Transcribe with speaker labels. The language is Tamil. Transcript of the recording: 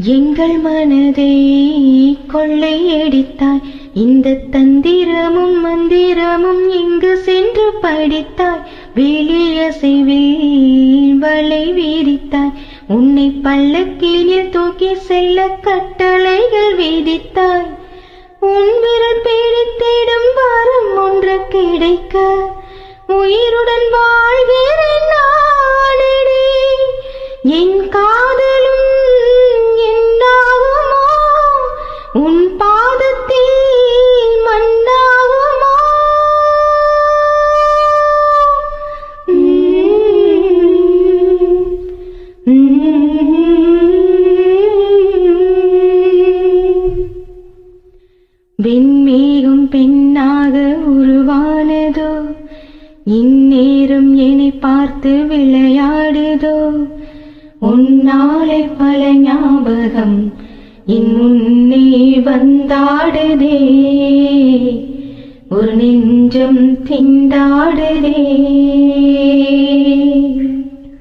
Speaker 1: எங்கள் மனதை கொள்ளையடித்தாய், இந்த தந்திரமும் மந்திரமும் எங்கு சென்று படித்தாய், வெளியசைவில் வலை வீரித்தாய், உன்னை பல்லக்கில் தூக்கி செல்ல கட்டளைகள் விதித்தாய், உன் விரல் பிடித்திடும் வாரம் ஒன்று கிடைக்க உயிருடன் வாழ்கிறேன் நானடி. என் காதலும் என்னாகுமோ, உன் பாதத்தில் மண்ணாகுமோ. வெண்மேகம் பெண்ணாக உருவானதோ, இந்நேரம் என்னை பார்த்து விளையாடுதோ, உன்னாலே பல ஞாபகம் என் முன்னே வந்தாடுதே, ஒரு நெஞ்சம் திண்டாடுதே.